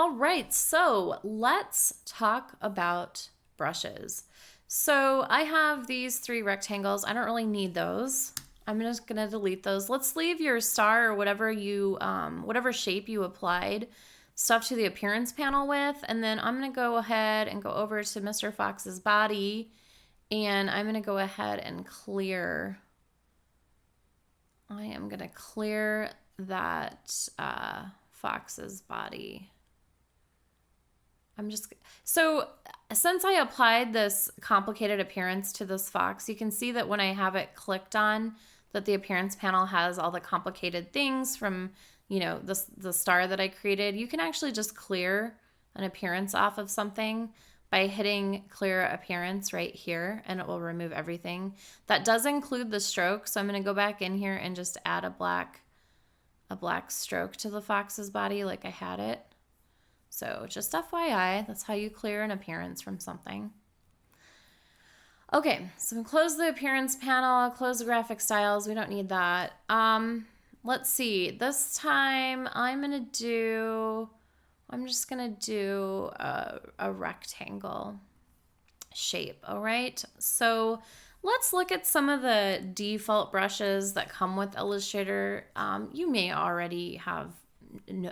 All right, so let's talk about brushes. So I have these 3 rectangles. I don't really need those. I'm just gonna delete those. Let's leave your star or whatever you, whatever shape you applied stuff to the appearance panel with, and then I'm gonna go ahead and go over to Mr. Fox's body, and I'm gonna go ahead and clear. I am gonna clear that Fox's body. So since I applied this complicated appearance to this fox, you can see that when I have it clicked on, that the appearance panel has all the complicated things from, the star that I created. You can actually just clear an appearance off of something by hitting clear appearance right here, and it will remove everything. That does include the stroke, so I'm going to go back in here and just add a black stroke to the fox's body like I had it. So just FYI, that's how you clear an appearance from something. Okay, so I'm close the appearance panel, close the graphic styles. We don't need that. Let's see. This time I'm just gonna do a rectangle shape. All right. So let's look at some of the default brushes that come with Illustrator. You may already have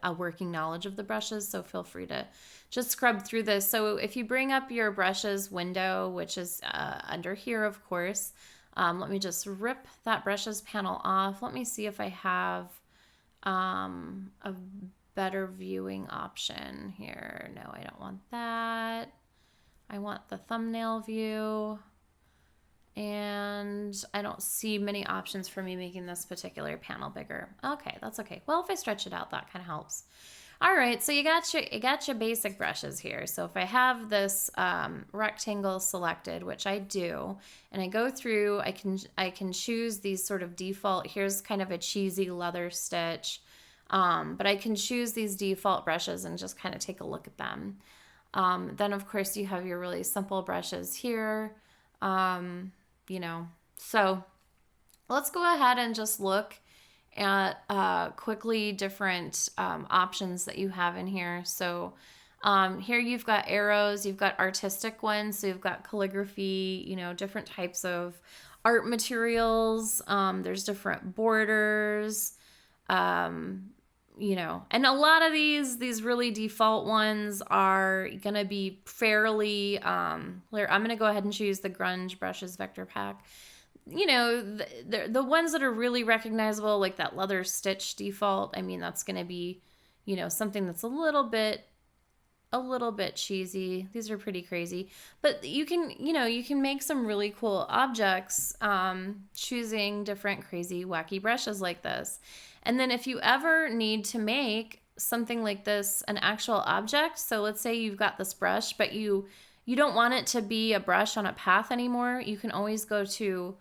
a working knowledge of the brushes, so feel free to just scrub through this. So if you bring up your brushes window, which is under here, of course, let me just rip that brushes panel off. Let me see if I have a better viewing option here. No, I don't want that. I want the thumbnail view. And I don't see many options for me making this particular panel bigger. Okay, that's okay. Well, if I stretch it out, that kind of helps. All right, so you got your basic brushes here. So if I have this rectangle selected, which I do, and I go through, I can choose these sort of default. Here's kind of a cheesy leather stitch, but I can choose these default brushes and just kind of take a look at them. Then of course you have your really simple brushes here. So let's go ahead and just look at quickly different options that you have in here. So here you've got arrows, you've got artistic ones, so you've got calligraphy, different types of art materials. There's different borders, and a lot of these really default ones are going to be fairly clear. I'm going to go ahead and choose the Grunge Brushes Vector Pack. The ones that are really recognizable, like that leather stitch default, I mean, that's going to be, something that's a little bit cheesy. These are pretty crazy, but you can make some really cool objects choosing different crazy wacky brushes like this. And then if you ever need to make something like this an actual object, so let's say you've got this brush, but you don't want it to be a brush on a path anymore, you can always go to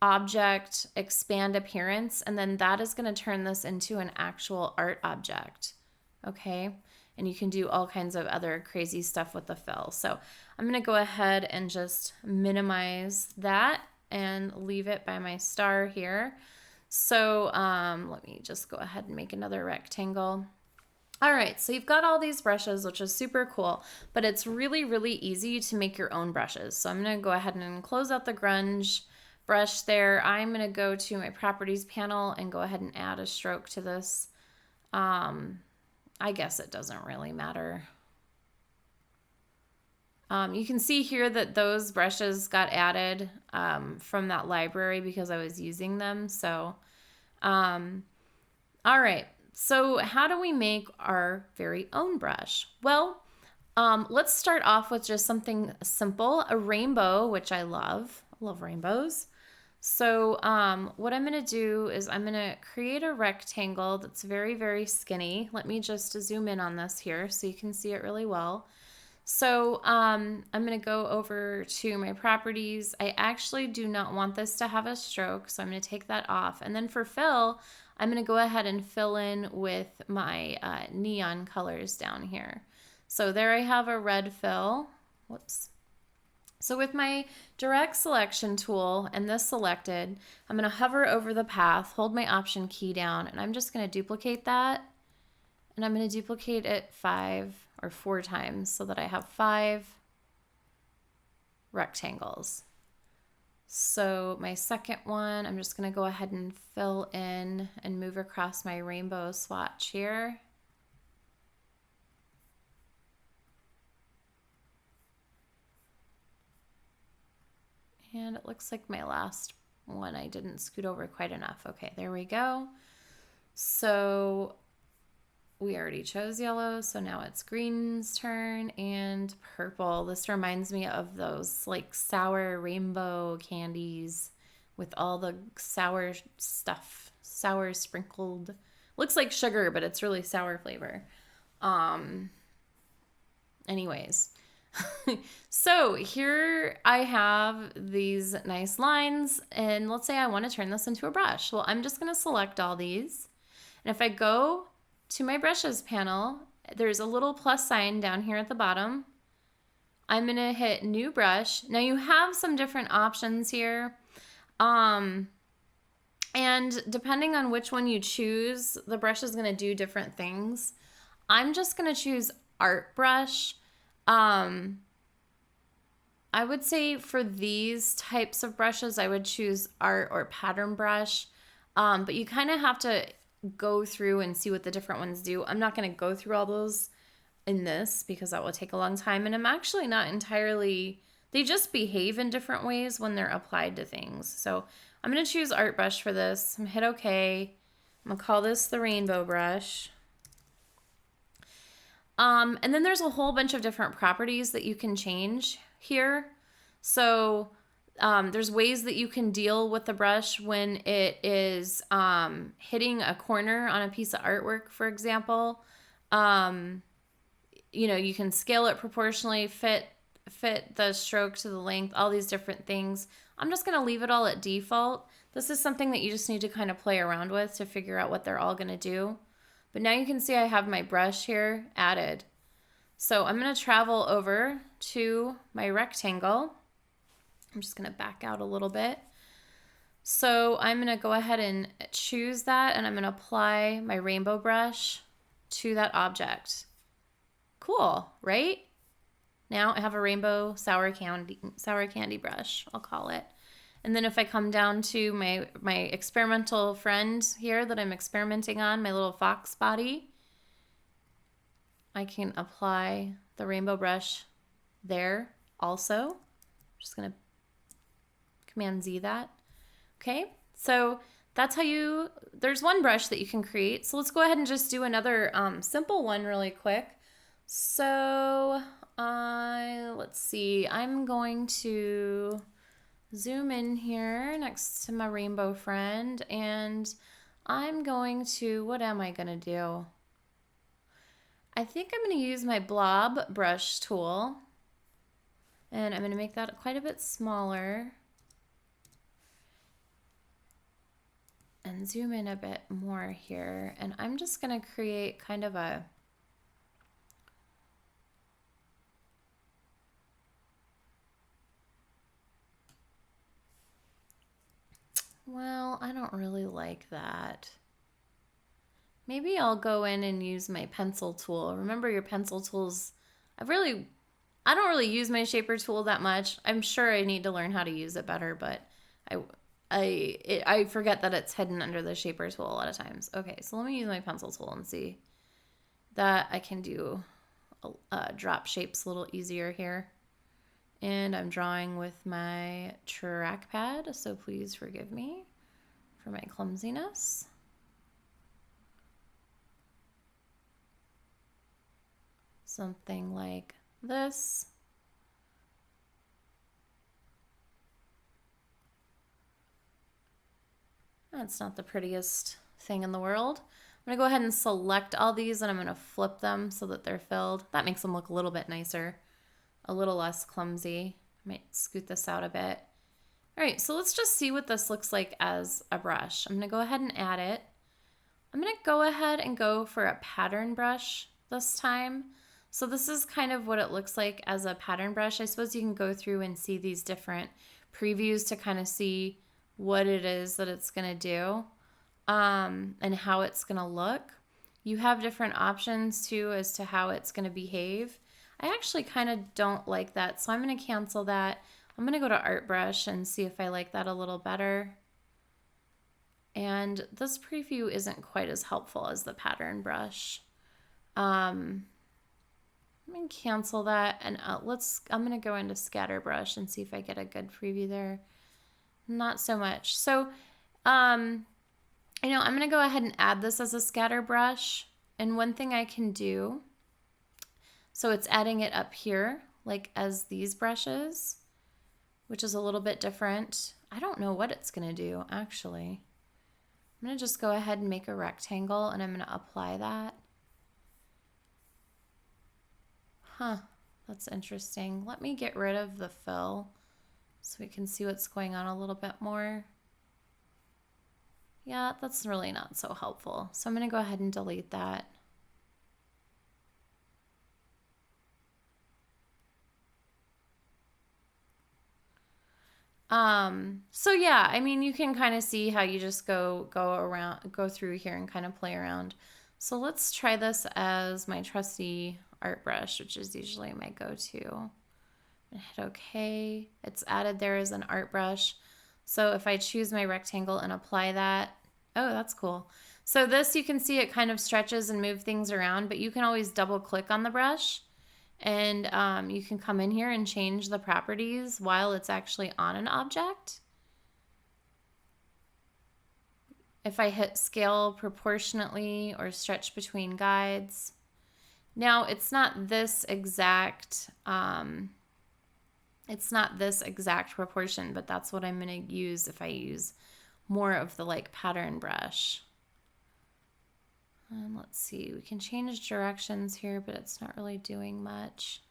Object, Expand Appearance, and then that is going to turn this into an actual art object. Okay? And you can do all kinds of other crazy stuff with the fill. So I'm going to go ahead and just minimize that and leave it by my star here. So let me just go ahead and make another rectangle. All right, so you've got all these brushes, which is super cool, but it's really, really easy to make your own brushes. So I'm going to go ahead and close out the Grunge brush there. I'm going to go to my properties panel and go ahead and add a stroke to this. I guess it doesn't really matter. You can see here that those brushes got added from that library because I was using them. So, all right. So how do we make our very own brush? Well, let's start off with just something simple, a rainbow, which I love. I love rainbows. So what I'm going to do is I'm going to create a rectangle that's very, very skinny. Let me just zoom in on this here so you can see it really well. So I'm going to go over to my properties. I actually do not want this to have a stroke, so I'm going to take that off. And then for fill, I'm going to go ahead and fill in with my neon colors down here. So there I have a red fill. Whoops. So with my direct selection tool and this selected, I'm going to hover over the path, hold my option key down, and I'm just going to duplicate that And I'm going to duplicate it 5 or 4 times so that I have 5 rectangles. So my second one, I'm just going to go ahead and fill in and move across my rainbow swatch here. And it looks like my last one I didn't scoot over quite enough. Okay, there we go. So we already chose yellow, so now it's green's turn, and purple. This reminds me of those like sour rainbow candies with all the sour stuff, sour sprinkled. Looks like sugar, but it's really sour flavor. Anyways, so here I have these nice lines, and let's say I want to turn this into a brush. Well, I'm just going to select all these, and if I go to my brushes panel, there's a little plus sign down here at the bottom. I'm going to hit new brush. Now you have some different options here. And depending on which one you choose, the brush is going to do different things. I'm just going to choose art brush. I would say for these types of brushes, I would choose art or pattern brush. But you kind of have to go through and see what the different ones do. I'm not going to go through all those in this because that will take a long time. And I'm actually not entirely, they just behave in different ways when they're applied to things. So I'm going to choose art brush for this. I'm going to hit OK. I'm going to call this the rainbow brush. And then there's a whole bunch of different properties that you can change here. So there's ways that you can deal with the brush when it is hitting a corner on a piece of artwork, for example. You know, you can scale it proportionally, fit the stroke to the length, all these different things. I'm just going to leave it all at default. This is something that you just need to kind of play around with to figure out what they're all going to do. But now you can see I have my brush here added. So I'm going to travel over to my rectangle. I'm just going to back out a little bit. So I'm going to go ahead and choose that, and I'm going to apply my rainbow brush to that object. Cool, right? Now I have a rainbow sour candy brush, I'll call it. And then if I come down to my experimental friend here that I'm experimenting on, my little fox body, I can apply the rainbow brush there also. I'm just going to Command Z that. Okay, so that's how there's one brush that you can create. So let's go ahead and just do another simple one really quick. So let's see, I'm going to zoom in here next to my rainbow friend, and I'm going to, what am I going to do? I think I'm going to use my blob brush tool, and I'm going to make that quite a bit smaller and zoom in a bit more here. And I'm just going to create kind of a well, I don't really like that. Maybe I'll go in and use my pencil tool. Remember your pencil tools. I don't really use my shaper tool that much. I'm sure I need to learn how to use it better, but I forget that it's hidden under the shaper tool a lot of times. Okay, so let me use my pencil tool and see that I can do drop shapes a little easier here. And I'm drawing with my trackpad, so please forgive me for my clumsiness. Something like this. That's not the prettiest thing in the world. I'm going to go ahead and select all these, and I'm going to flip them so that they're filled. That makes them look a little bit nicer, a little less clumsy. I might scoot this out a bit. All right, so let's just see what this looks like as a brush. I'm going to go ahead and add it. I'm going to go ahead and go for a pattern brush this time. So this is kind of what it looks like as a pattern brush. I suppose you can go through and see these different previews to kind of see what it is that it's going to do and how it's going to look. You have different options too as to how it's going to behave. I actually kind of don't like that, so I'm going to cancel that. I'm going to go to Art Brush and see if I like that a little better. And this preview isn't quite as helpful as the pattern brush. I'm going to cancel that, and I'm going to go into Scatter Brush and see if I get a good preview there. Not so much. So, I'm going to go ahead and add this as a scatter brush. And one thing I can do, so it's adding it up here, like as these brushes, which is a little bit different. I don't know what it's going to do, actually. I'm going to just go ahead and make a rectangle, and I'm going to apply that. Huh, that's interesting. Let me get rid of the fill so we can see what's going on a little bit more. Yeah, that's really not so helpful. So I'm going to go ahead and delete that. So yeah, I mean, you can kind of see how you just go through here and kind of play around. So let's try this as my trusty art brush, which is usually my go-to. Hit OK. It's added there as an art brush. So if I choose my rectangle and apply that, oh, that's cool. So this, you can see it kind of stretches and move things around, but you can always double click on the brush, and you can come in here and change the properties while it's actually on an object. If I hit scale proportionately or stretch between guides. Now it's not this exact proportion, but that's what I'm going to use if I use more of the like pattern brush. And let's see, we can change directions here, but it's not really doing much.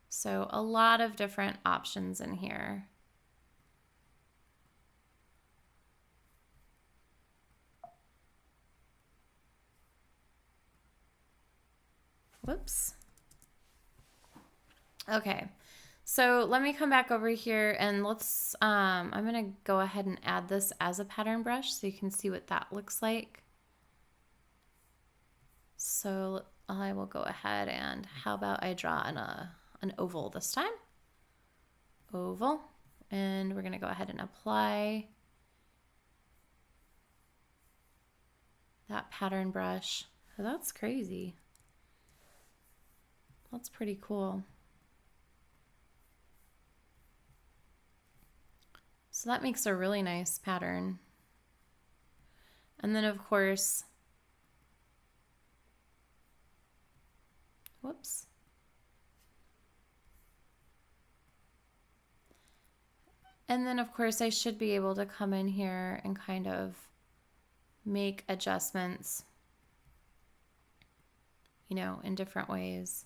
So a lot of different options in here. Whoops. Okay, so let me come back over here and let's, I'm gonna go ahead and add this as a pattern brush so you can see what that looks like. So I will go ahead and how about I draw an oval this time? Oval. And we're gonna go ahead and apply that pattern brush. Oh, that's crazy. That's pretty cool. So that makes a really nice pattern. And then of course, whoops. And then of course I should be able to come in here and kind of make adjustments, you know, in different ways.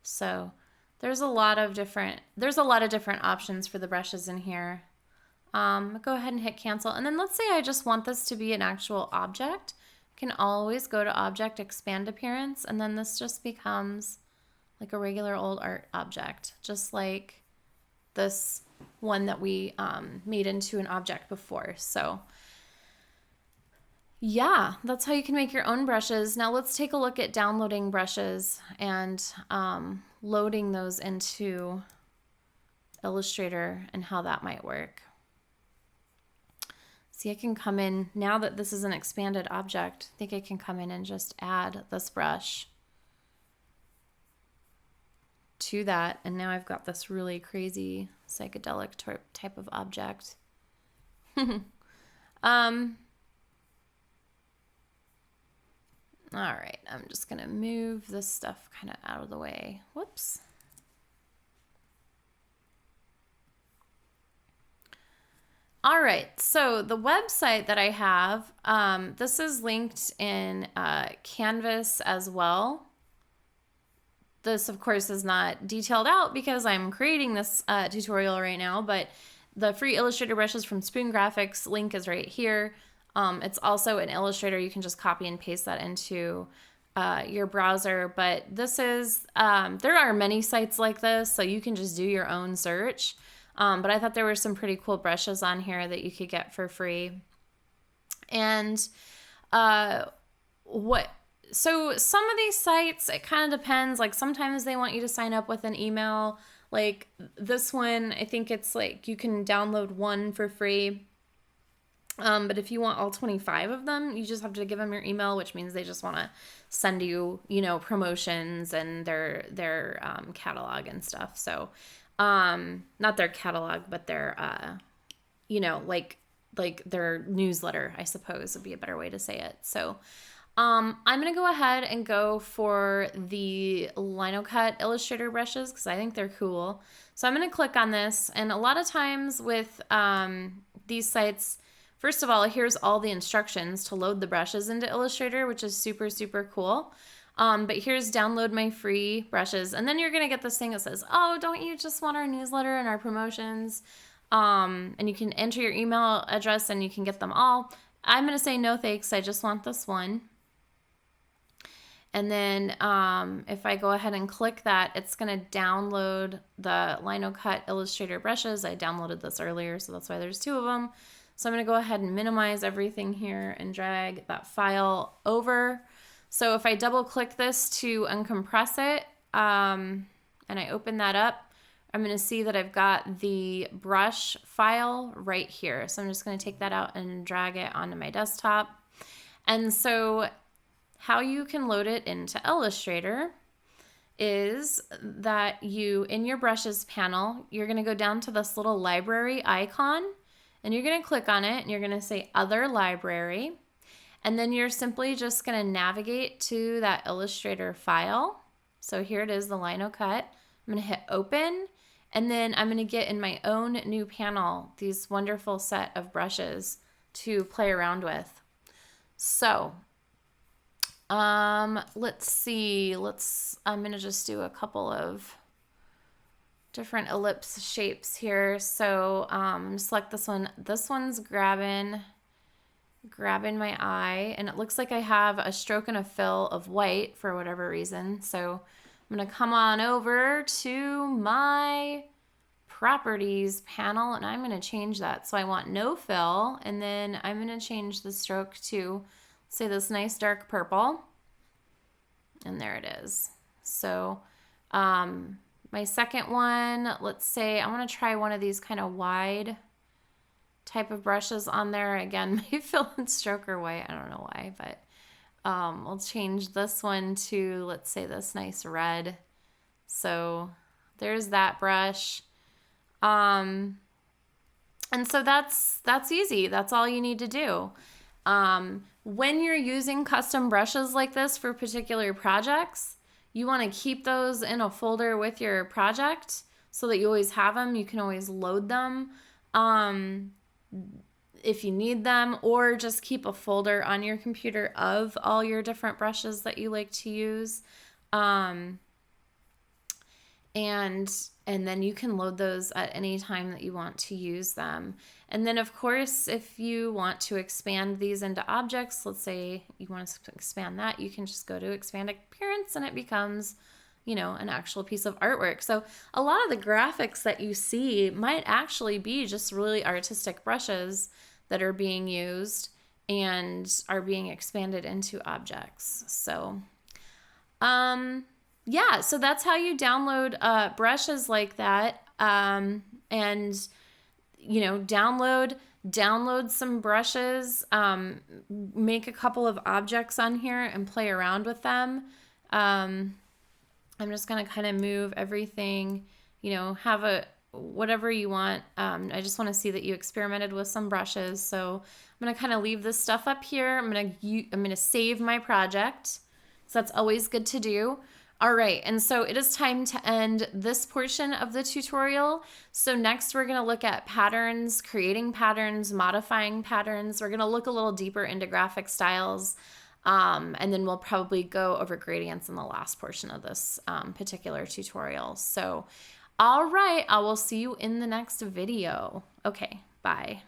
So there's a lot of different options for the brushes in here. Go ahead and hit cancel. And then let's say I just want this to be an actual object. You can always go to object, expand appearance, and then this just becomes like a regular old art object, just like this one that we made into an object before. So yeah, that's how you can make your own brushes. Now let's take a look at downloading brushes and loading those into Illustrator and how that might work. See, I can come in, now that this is an expanded object, I think I can come in and just add this brush to that. And now I've got this really crazy psychedelic type of object. All right, I'm just gonna move this stuff kind of out of the way. Whoops. All right, so the website that I have, this is linked in Canvas as well. This, of course, is not detailed out because I'm creating this tutorial right now, but the free Illustrator brushes from Spoon Graphics link is right here. It's also in Illustrator. You can just copy and paste that into your browser, but this is, there are many sites like this, so you can just do your own search. But I thought there were some pretty cool brushes on here that you could get for free. And so some of these sites, it kind of depends. Like sometimes they want you to sign up with an email. Like this one, I think it's like you can download one for free. But if you want all 25 of them, you just have to give them your email, which means they just want to send you, promotions and their catalog and stuff. So, not their catalog, but their, like their newsletter, I suppose would be a better way to say it. So, I'm going to go ahead and go for the Lino Cut Illustrator brushes because I think they're cool. So I'm going to click on this. And a lot of times with these sites, first of all, here's all the instructions to load the brushes into Illustrator, which is super, super cool. But here's download my free brushes. And then you're going to get this thing that says, oh, don't you just want our newsletter and our promotions? And you can enter your email address and you can get them all. I'm going to say no thanks. I just want this one. And then if I go ahead and click that, it's going to download the Lino Cut Illustrator brushes. I downloaded this earlier, so that's why there's two of them. So I'm going to go ahead and minimize everything here and drag that file over. So if I double click this to uncompress it and I open that up, I'm going to see that I've got the brush file right here. So I'm just going to take that out and drag it onto my desktop. And so how you can load it into Illustrator is that in your brushes panel, you're going to go down to this little library icon and you're going to click on it and you're going to say other library. And then you're simply just going to navigate to that Illustrator file. So here it is, the Lino Cut. I'm going to hit open and then I'm going to get in my own new panel these wonderful set of brushes to play around with. So let's see, I'm going to just do a couple of different ellipse shapes here. So, select this one. This one's grabbing my eye and it looks like I have a stroke and a fill of white for whatever reason. So I'm going to come on over to my properties panel and I'm going to change that. So I want no fill and then I'm going to change the stroke to say this nice dark purple, and there it is. So my second one, let's say I want to try one of these kind of wide type of brushes on there. Again, my fill and stroke are white. I don't know why, but we'll change this one to, let's say, this nice red. So there's that brush. And so that's easy. That's all you need to do. When you're using custom brushes like this for particular projects, you want to keep those in a folder with your project so that you always have them. You can always load them if you need them, or just keep a folder on your computer of all your different brushes that you like to use. And then you can load those at any time that you want to use them. And then, of course, if you want to expand these into objects, let's say you want to expand that, you can just go to expand appearance and it becomes, an actual piece of artwork. So a lot of the graphics that you see might actually be just really artistic brushes that are being used and are being expanded into objects. So, yeah, so that's how you download brushes like that. And, download some brushes, make a couple of objects on here and play around with them. I'm just going to kind of move everything, have whatever you want. I just want to see that you experimented with some brushes. So I'm going to kind of leave this stuff up here. I'm going to save my project. So that's always good to do. All right, and so it is time to end this portion of the tutorial. So next we're gonna look at patterns, creating patterns, modifying patterns. We're gonna look a little deeper into graphic styles, and then we'll probably go over gradients in the last portion of this particular tutorial. So, all right, I will see you in the next video. Okay, bye.